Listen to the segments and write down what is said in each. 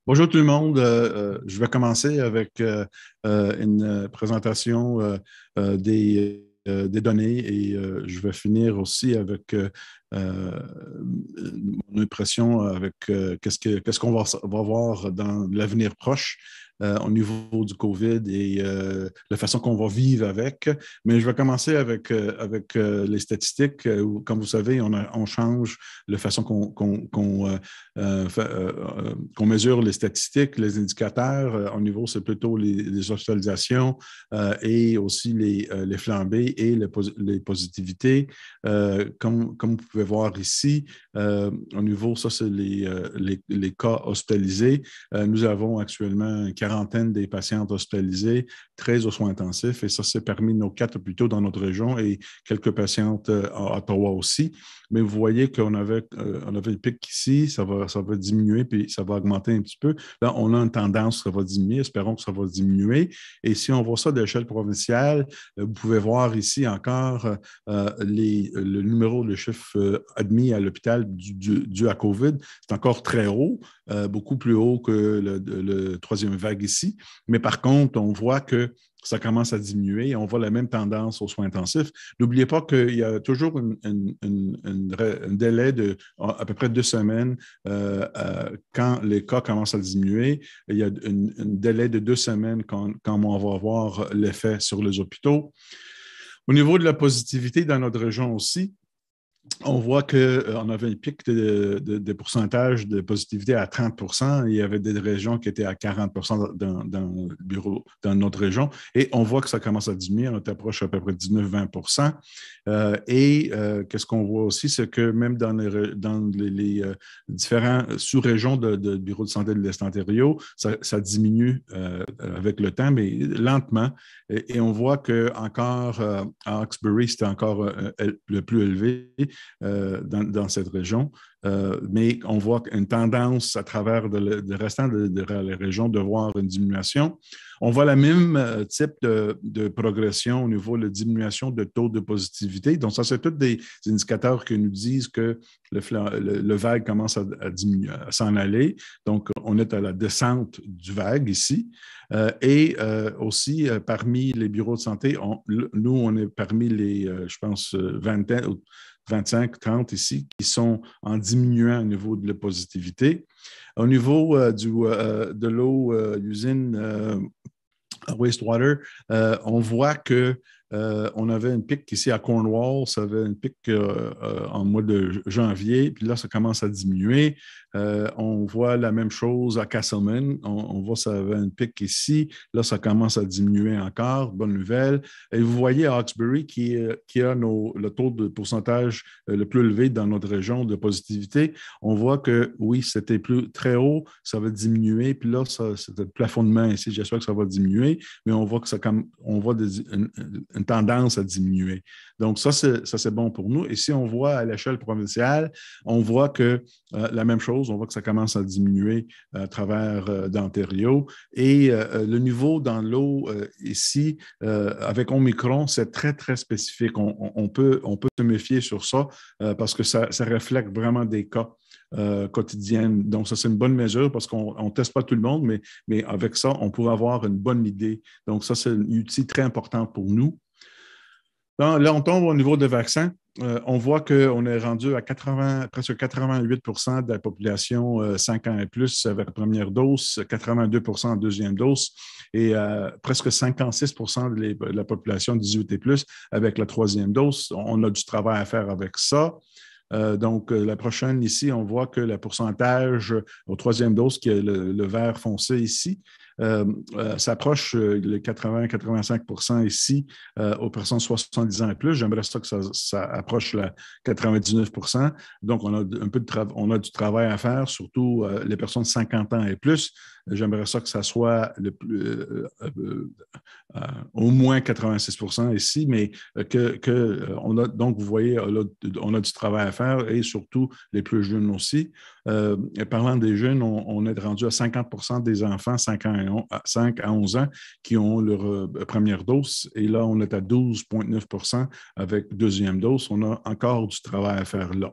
Bonjour tout le monde. Je vais commencer avec une présentation des données et je vais finir aussi avec mon impression avec qu'est-ce qu'on va voir dans l'avenir proche au niveau du COVID et la façon qu'on va vivre avec. Mais je vais commencer avec les statistiques. Comme vous savez, on change la façon qu'on mesure les statistiques, les indicateurs. Au niveau, c'est plutôt les hospitalisations et aussi les flambées et les positivités. Comme vous pouvez voir ici, au niveau, ça, c'est les cas hospitalisés. Nous avons actuellement une quarantaine des patientes hospitalisées, 13 aux soins intensifs, et ça, c'est parmi nos 4 hôpitaux dans notre région et quelques patientes à Ottawa aussi. Mais vous voyez on avait le pic ici, ça va diminuer, puis ça va augmenter un petit peu. Là, on a une tendance, ça va diminuer, espérons que ça va diminuer. Et si on voit ça de l'échelle provinciale, vous pouvez voir ici encore le numéro, le chiffre admis à l'hôpital dû à COVID. C'est encore très haut, beaucoup plus haut que le troisième vague ici. Mais par contre, on voit que ça commence à diminuer. On voit la même tendance aux soins intensifs. N'oubliez pas qu'il y a toujours un délai de à peu près 2 semaines quand les cas commencent à diminuer. Il y a un délai de 2 semaines quand on va voir l'effet sur les hôpitaux. Au niveau de la positivité dans notre région aussi, on voit qu'on avait un pic de pourcentage de positivité à 30. Il y avait des régions qui étaient à 40 dans le bureau, dans notre région. Et on voit que ça commence à diminuer. On approche à peu près 19-20 qu'est-ce qu'on voit aussi, c'est que même dans les différentes sous-régions de bureau de santé de l'Est Ontario, ça diminue avec le temps, mais lentement. Et on voit qu'encore à Hawkesbury, c'était encore le plus élevé dans cette région. Mais on voit une tendance à travers le restant de la région de voir une diminution. On voit le même type de progression au niveau de la diminution de taux de positivité. Donc, ça, c'est tous des indicateurs qui nous disent que le vague commence à diminuer, à s'en aller. Donc, on est à la descente du vague ici. Aussi, parmi les bureaux de santé, nous, on est parmi les, je pense, 25, 30 ici, qui sont en diminuant au niveau de la positivité. Au niveau de l'eau, l'usine wastewater, on voit que on avait une pic ici à Cornwall, ça avait une pic en mois de janvier, puis là, ça commence à diminuer. On voit la même chose à Castleman, on voit que ça avait une pic ici, là, ça commence à diminuer encore, bonne nouvelle. Et vous voyez à Hawkesbury qui a le taux de pourcentage le plus élevé dans notre région de positivité. On voit que oui, c'était très haut, ça va diminuer, puis là, c'est le plafonnement ici, j'espère que ça va diminuer, mais on voit que on voit une tendance à diminuer. Donc, ça, c'est bon pour nous. Et si on voit à l'échelle provinciale, on voit que la même chose, on voit que ça commence à diminuer à travers d'Ontario. Et le niveau dans l'eau ici, avec Omicron, c'est très, très spécifique. On peut se méfier sur ça parce que ça reflète vraiment des cas. Quotidienne. Donc, ça, c'est une bonne mesure parce qu'on ne teste pas tout le monde, mais avec ça, on pourrait avoir une bonne idée. Donc, ça, c'est un outil très important pour nous. Là, on tombe au niveau des vaccins. On voit qu'on est rendu à presque 88 de la population 5 ans et plus avec la première dose, 82 en deuxième dose et presque 56 de la population 18 et plus avec la troisième dose. On a du travail à faire avec ça. Donc, la prochaine ici, on voit que le pourcentage au troisième dose, qui est le vert foncé ici, s'approche les 80-85 ici aux personnes 70 ans et plus. J'aimerais ça que ça approche la 99. Donc, on a on a du travail à faire, surtout les personnes de 50 ans et plus. J'aimerais ça que ça soit au moins 86 ici, mais on a, donc, vous voyez, on a du travail à faire et surtout les plus jeunes aussi. Parlant des jeunes, on est rendu à 50 des enfants 5 à 11 ans qui ont leur première dose et là, on est à 12,9 avec deuxième dose. On a encore du travail à faire là.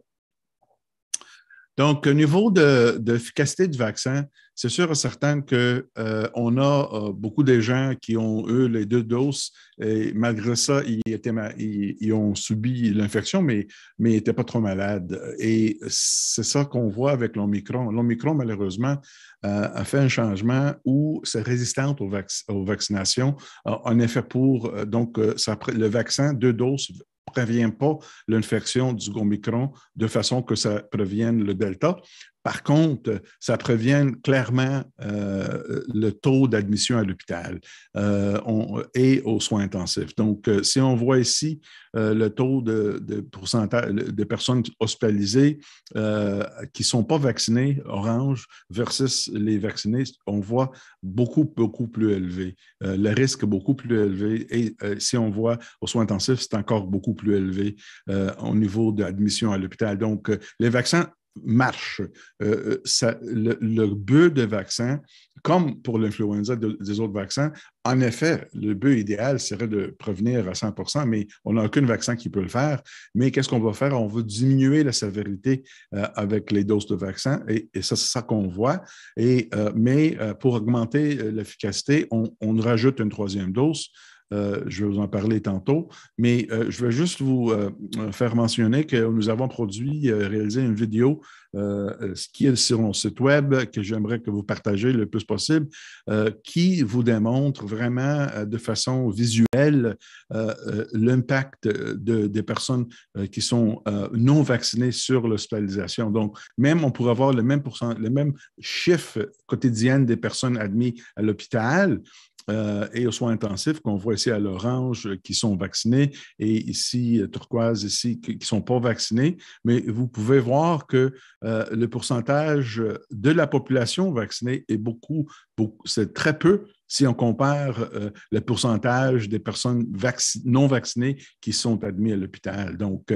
Donc, au niveau de l'efficacité du vaccin, c'est sûr et certain qu'on a beaucoup de gens qui ont eu les deux doses et malgré ça, ils ont subi l'infection, mais ils n'étaient pas trop malades. Et c'est ça qu'on voit avec l'Omicron. L'Omicron, malheureusement, a fait un changement où c'est résistant aux vaccinations. En effet, le vaccin, deux doses, ne prévient pas l'infection du Omicron de façon que ça prévienne le Delta. Par contre, ça prévient clairement le taux d'admission à l'hôpital et aux soins intensifs. Donc, si on voit ici le taux de pourcentage de personnes hospitalisées qui ne sont pas vaccinées, orange, versus les vaccinés, on voit beaucoup, beaucoup plus élevé. Le risque est beaucoup plus élevé. Et si on voit aux soins intensifs, c'est encore beaucoup plus élevé au niveau d'admission à l'hôpital. Donc, les vaccins marche. Le but de vaccin, comme pour l'influenza des autres vaccins, en effet, le but idéal serait de prévenir à 100%, mais on n'a aucun vaccin qui peut le faire. Mais qu'est-ce qu'on va faire? On va diminuer la sévérité avec les doses de vaccin et ça, c'est ça qu'on voit. Mais pour augmenter l'efficacité, on rajoute une troisième dose. Je vais vous en parler tantôt, mais je vais juste vous faire mentionner que nous avons réalisé une vidéo qui est sur mon site web que j'aimerais que vous partagez le plus possible, qui vous démontre vraiment de façon visuelle l'impact des personnes qui sont non vaccinées sur l'hospitalisation. Donc, même on pourrait avoir le même chiffre quotidien des personnes admises à l'hôpital, et aux soins intensifs qu'on voit ici à l'orange qui sont vaccinés et ici turquoise ici qui ne sont pas vaccinés. Mais vous pouvez voir que le pourcentage de la population vaccinée est c'est très peu si on compare le pourcentage des personnes non vaccinées qui sont admises à l'hôpital. Donc,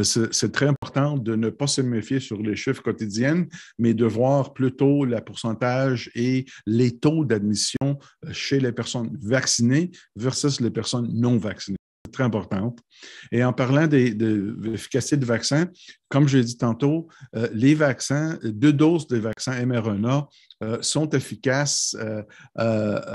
c'est très important de ne pas se méfier sur les chiffres quotidiens, mais de voir plutôt le pourcentage et les taux d'admission chez les personnes vaccinées versus les personnes non vaccinées. C'est très importante. Et en parlant de l'efficacité du vaccin, comme je l'ai dit tantôt, les vaccins, 2 doses de vaccins mRNA sont efficaces,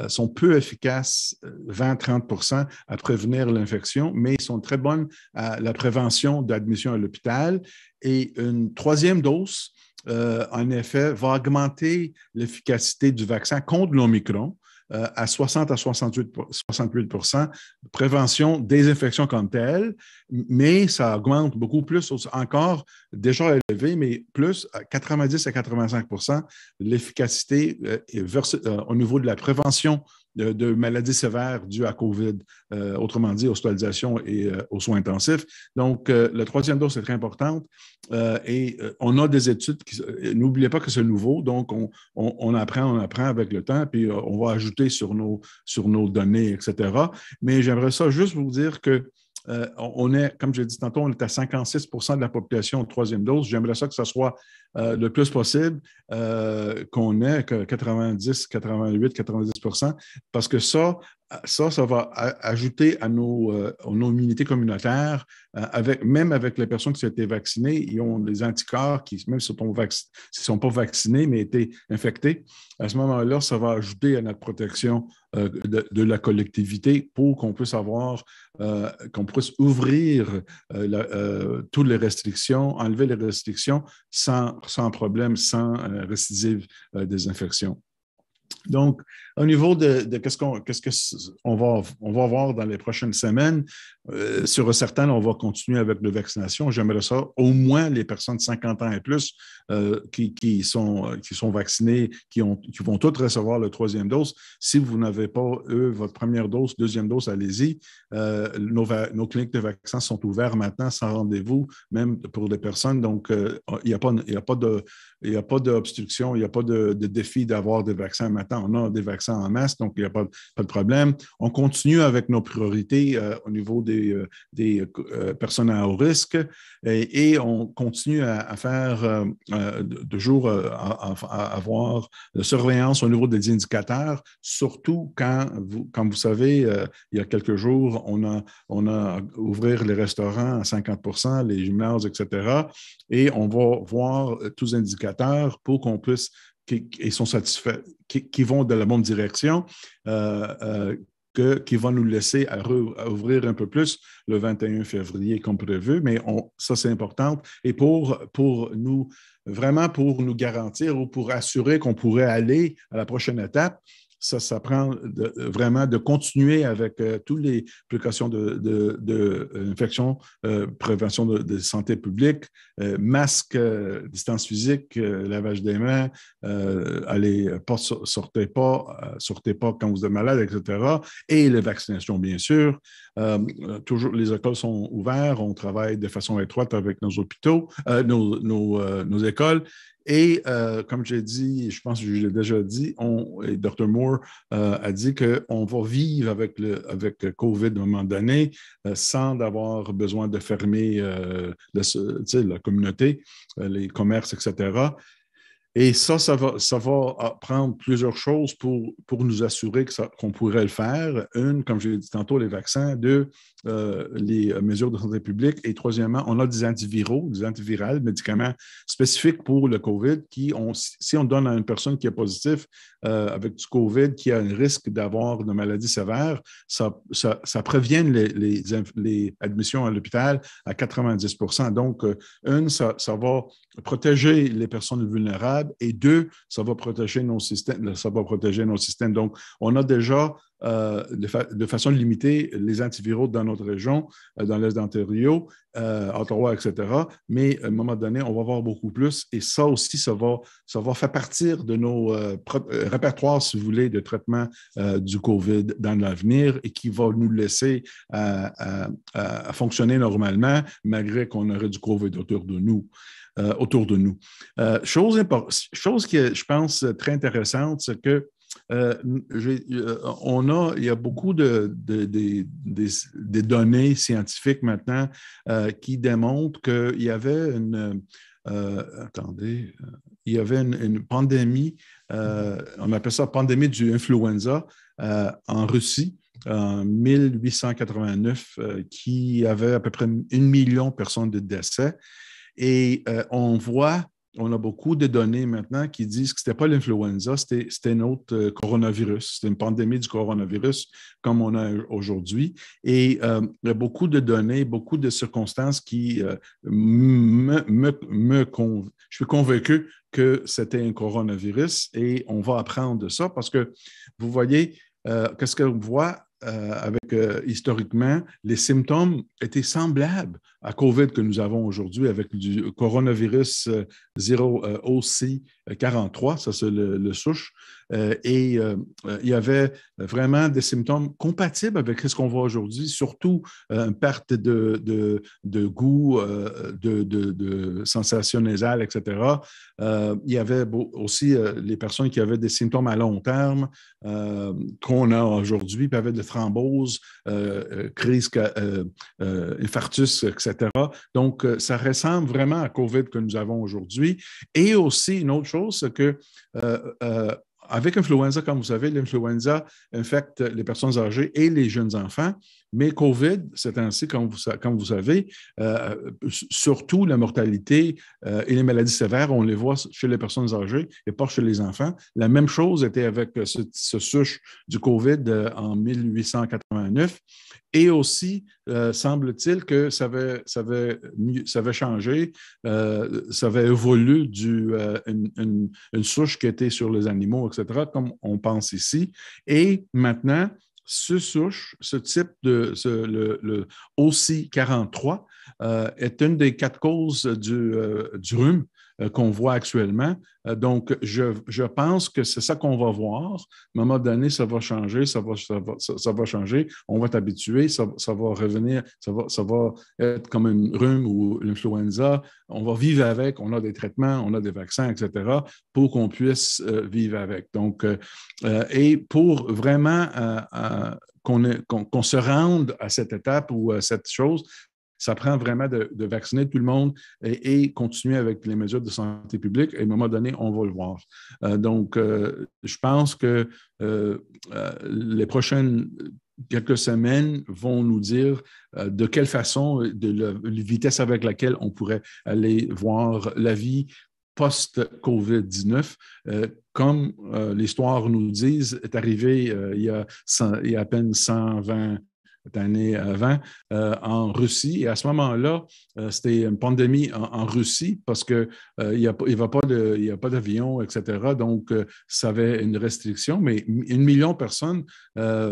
sont peu efficaces, 20-30% à prévenir l'infection, mais ils sont très bonnes à la prévention d'admission à l'hôpital. Et une troisième dose, en effet, va augmenter l'efficacité du vaccin contre l'Omicron à 60 à 68%, prévention des infections comme telles, mais ça augmente beaucoup plus encore, déjà élevé, mais plus à 90 à 85% l'efficacité au niveau de la prévention de maladies sévères dues à COVID, autrement dit, hospitalisation et aux soins intensifs. Donc, la troisième dose est très importante et on a des études n'oubliez pas que c'est nouveau, donc on apprend avec le temps, puis on va ajouter sur nos données, etc. Mais j'aimerais ça juste vous dire que on est, comme je l'ai dit tantôt, on est à 56% de la population de troisième dose. J'aimerais ça que ce soit le plus possible, qu'on ait que 90, 88, 90%, parce que ça va ajouter à nos immunités communautaires, même avec les personnes qui ont été vaccinées, ils ont des anticorps qui, même s'ils ne sont pas vaccinés, mais été infectés. À ce moment-là, ça va ajouter à notre protection de la collectivité pour qu'on puisse qu'on puisse ouvrir toutes les restrictions, enlever les restrictions sans problème, sans récidive des infections. Donc, au niveau de qu'est-ce qu'on va voir dans les prochaines semaines, sur certains, on va continuer avec la vaccination. J'aimerais ça, au moins les personnes de 50 ans et plus qui sont vaccinées, qui vont toutes recevoir la troisième dose. Si vous n'avez pas eu votre première dose, deuxième dose, allez-y. Nos cliniques de vaccins sont ouvertes maintenant sans rendez-vous, même pour des personnes. Donc, il n'y a pas d'obstruction, il n'y a pas de défi d'avoir des vaccins maintenant, on a des vaccins en masse, donc il n'y a pas de problème. On continue avec nos priorités au niveau des personnes à haut risque et on continue à faire toujours à avoir de surveillance au niveau des indicateurs, surtout comme vous savez, il y a quelques jours, on a ouvert les restaurants à 50%, les gymnases, etc. Et on va voir tous les indicateurs pour qu'on puisse, qui sont satisfaits, qui vont dans la bonne direction, qui va nous laisser à ouvrir un peu plus le 21 février comme prévu. Mais ça, c'est important. Et pour nous, vraiment pour nous garantir ou pour assurer qu'on pourrait aller à la prochaine étape, ça prend vraiment de continuer avec toutes les précautions d'infection, prévention de santé publique, masque, distance physique, lavage des mains, sortez pas quand vous êtes malade, etc. Et les vaccinations, bien sûr. Toujours, les écoles sont ouvertes, on travaille de façon étroite avec nos hôpitaux, nos écoles. Et comme j'ai dit, je pense que je l'ai déjà dit, et Dr. Moore a dit qu'on va vivre avec COVID à un moment donné sans avoir besoin de fermer la communauté, les commerces, etc. Et ça va prendre plusieurs choses pour nous assurer qu'on pourrait le faire. Une, comme je l'ai dit tantôt, les vaccins. Deux, les mesures de santé publique. Et troisièmement, on a des antiviraux, des antivirales, médicaments spécifiques pour le COVID si on donne à une personne qui est positive avec du COVID, qui a un risque d'avoir une maladie sévère, ça prévient les admissions à l'hôpital à 90%. Donc, ça va protéger les personnes vulnérables et deux, ça va protéger nos systèmes. Donc, on a déjà de façon limitée les antiviraux dans notre région, dans l'Est d'Ontario, Ottawa, etc. Mais à un moment donné, on va avoir beaucoup plus et ça aussi, ça va faire partir de nos répertoires, si vous voulez, de traitement du COVID dans l'avenir et qui va nous laisser à fonctionner normalement malgré qu'on aurait du COVID autour de nous. Chose qui est, je pense, très intéressante, c'est que il y a beaucoup des données scientifiques maintenant qui démontrent qu'il y avait il y avait une pandémie, on appelle ça pandémie du influenza en Russie en 1889 qui avait à peu près 1 million de personnes de décès. Et on a beaucoup de données maintenant qui disent que ce n'était pas l'influenza, c'était un autre coronavirus. C'était une pandémie du coronavirus comme on a aujourd'hui. Et il y a beaucoup de données, beaucoup de circonstances qui je suis convaincu que c'était un coronavirus et on va apprendre de ça parce que vous voyez, qu'est-ce qu'on voit? Historiquement, les symptômes étaient semblables à COVID que nous avons aujourd'hui avec du coronavirus 0 OC43, ça c'est le souche, et il y avait vraiment des symptômes compatibles avec ce qu'on voit aujourd'hui, surtout une perte de goût, de sensations nasales, etc. Il y avait aussi les personnes qui avaient des symptômes à long terme qu'on a aujourd'hui, puis avaient de thrombose, crise, infarctus, etc. Donc, ça ressemble vraiment à COVID que nous avons aujourd'hui. Et aussi, une autre chose, c'est que avec l'influenza, comme vous savez, l'influenza infecte les personnes âgées et les jeunes enfants, mais COVID, c'est ainsi, comme vous savez, surtout la mortalité et les maladies sévères, on les voit chez les personnes âgées et pas chez les enfants. La même chose était avec ce souche du COVID en 1889. Et aussi, semble-t-il que ça avait changé, ça avait évolué une souche qui était sur les animaux, etc., comme on pense ici. Et maintenant, ce type le OC43 est une des 4 causes du rhume qu'on voit actuellement. Donc, je pense que c'est ça qu'on va voir. À un moment donné, ça va changer, ça va changer. On va t'habituer, ça va revenir, ça va être comme une rhume ou l'influenza. On va vivre avec, on a des traitements, on a des vaccins, etc., pour qu'on puisse vivre avec. Donc, et pour vraiment qu'on se rende à cette étape ou à cette chose, ça prend vraiment de vacciner tout le monde et continuer avec les mesures de santé publique. Et à un moment donné, on va le voir. Donc, je pense que les prochaines quelques semaines vont nous dire de quelle façon, de la vitesse avec laquelle on pourrait aller voir la vie post-COVID-19. Comme l'histoire nous dit, est arrivé il y a à peine 120 années avant en Russie. Et à ce moment-là, c'était une pandémie en Russie parce qu'il n'y a pas d'avion, etc. Donc, ça avait une restriction. Mais 1 million de personnes,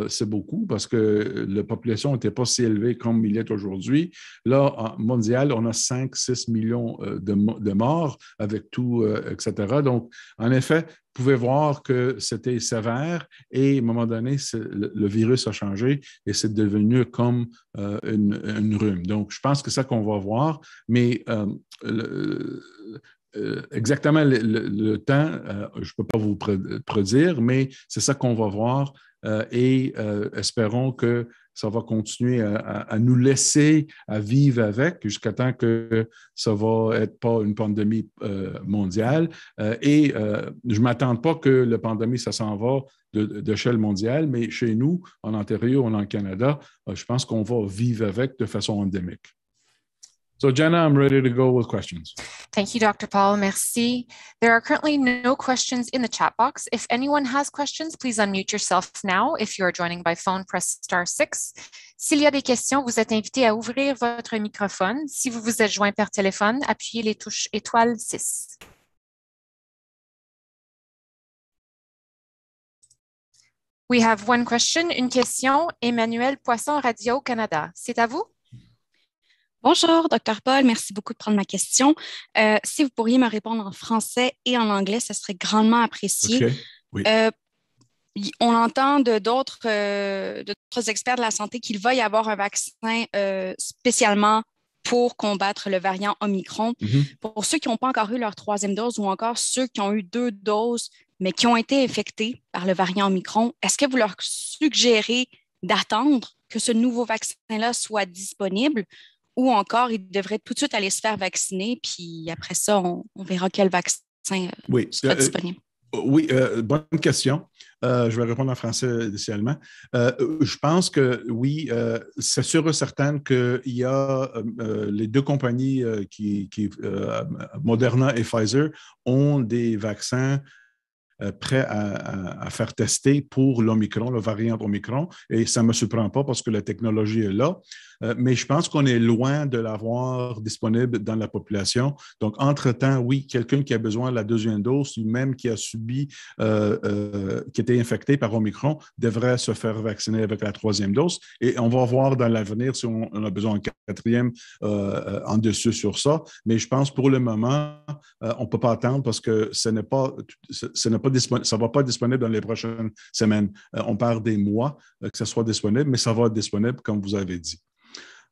c'est beaucoup parce que la population n'était pas si élevée comme il est aujourd'hui. Là, mondial, on a 5-6 millions de morts avec tout, etc. Donc, en effet, vous pouvez voir que c'était sévère et à un moment donné, le virus a changé et c'est devenu comme une rhume. Donc, je pense que c'est ça qu'on va voir, mais exactement le temps, je ne peux pas vous prédire, mais c'est ça qu'on va voir et espérons que ça va continuer à nous laisser à vivre avec jusqu'à temps que ça va être pas une pandémie mondiale. Et je ne m'attends pas que la pandémie, ça s'en va d'échelle mondiale, mais chez nous, en Ontario, en Canada, je pense qu'on va vivre avec de façon endémique. So, Jenna, I'm ready to go with questions. Thank you, Dr. Paul. Merci. There are currently no questions in the chat box. If anyone has questions, please unmute yourself now. If you are joining by phone, press *6. S'il y a des questions, vous êtes invité à ouvrir votre microphone. Si vous vous êtes joint par téléphone, appuyez les touches étoile 6. We have one question, une question. Emmanuel Poisson, Radio-Canada. C'est à vous? Bonjour, Dr. Paul. Merci beaucoup de prendre ma question. Si vous pourriez me répondre en français et en anglais, ce serait grandement apprécié. Okay. Oui. On entend d'autres experts de la santé qu'il va y avoir un vaccin spécialement pour combattre le variant Omicron. Mm-hmm. Pour ceux qui n'ont pas encore eu leur 3e dose ou encore ceux qui ont eu 2 doses, mais qui ont été infectés par le variant Omicron, est-ce que vous leur suggérez d'attendre que ce nouveau vaccin-là soit disponible? Ou encore, ils devraient tout de suite aller se faire vacciner, puis après ça, on verra quel vaccin sera disponible. Oui, bonne question. Je vais répondre en français initialement. Je pense que oui, c'est sûr et certain qu'il y a les 2 compagnies Moderna et Pfizer, ont des vaccins prêts à faire tester pour l'Omicron, le variant Omicron, et ça ne me surprend pas parce que la technologie est là. Mais je pense qu'on est loin de l'avoir disponible dans la population. Donc, entre-temps, oui, quelqu'un qui a besoin de la 2e dose, ou même qui a subi, qui était infecté par Omicron, devrait se faire vacciner avec la 3e dose. Et on va voir dans l'avenir si on a besoin d'une 4e en dessus sur ça. Mais je pense pour le moment, on ne peut pas attendre parce que ça ne va pas être disponible dans les prochaines semaines. On parle des mois que ça soit disponible, mais ça va être disponible, comme vous avez dit.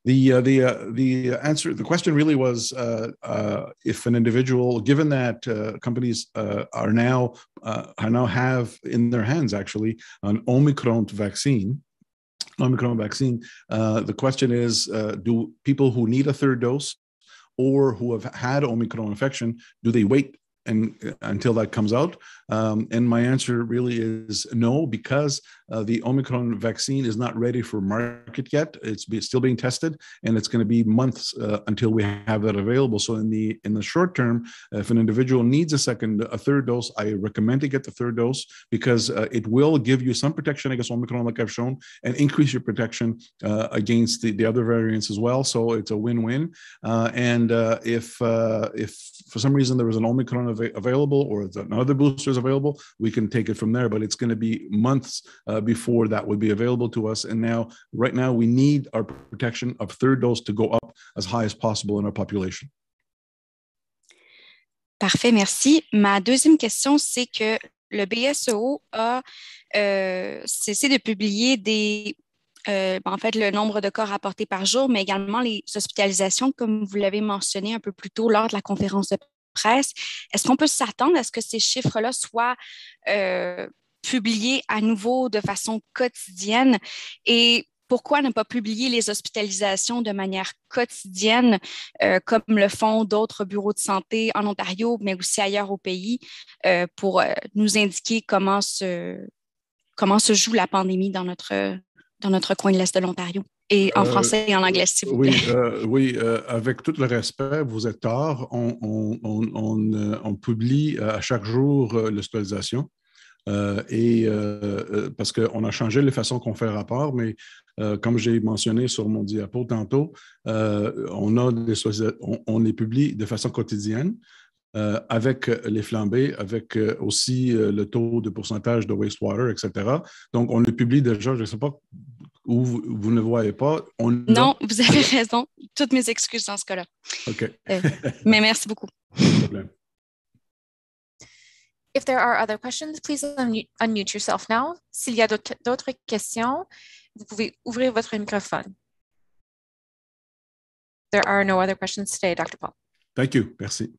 The question really was if an individual, given that companies now have in their hands actually an Omicron vaccine, the question is, do people who need a 3rd dose or who have had Omicron infection, do they wait until that comes out? And my answer really is no, because the Omicron vaccine is not ready for market yet. It's still being tested, and it's going to be months until we have that available. So in the short term, if an individual needs a 3rd dose, I recommend to get the 3rd dose because it will give you some protection against Omicron, like I've shown, and increase your protection against the other variants as well. So it's a win-win. And if for some reason there was an Omicron available or another booster is available, we can take it from there. But it's going to be months before that would be available to us. And right now, we need our protection of 3rd dose to go up as high as possible in our population. Parfait, merci. Ma deuxième question, c'est que le BSEO a cessé de publier en fait, le nombre de cas rapportés par jour, mais également les hospitalisations, comme vous l'avez mentionné un peu plus tôt lors de la conférence de presse. Est-ce qu'on peut s'attendre à ce que ces chiffres-là soient publiés à nouveau de façon quotidienne? Et pourquoi ne pas publier les hospitalisations de manière quotidienne, comme le font d'autres bureaux de santé en Ontario, mais aussi ailleurs au pays, pour nous indiquer comment se joue la pandémie dans notre coin de l'Est de l'Ontario? Et en français et en anglais, s'il vous plaît. Oui, avec tout le respect, vous êtes tard. On publie à chaque jour l'hospitalisation. Parce qu'on a changé les façons qu'on fait rapport, mais comme j'ai mentionné sur mon diapo tantôt, on les publie de façon quotidienne. Avec les flambées, avec aussi le taux de pourcentage de wastewater, etc. Donc, on le publie déjà, je ne sais pas où vous ne voyez pas. Non, vous avez raison. Toutes mes excuses dans ce cas-là. OK. Mais merci beaucoup. Pas de problème. If there are other questions, please unmute yourself now. S'il y a d'autres questions, vous pouvez ouvrir votre microphone. There are no other questions today, Dr. Paul. Thank you. Merci.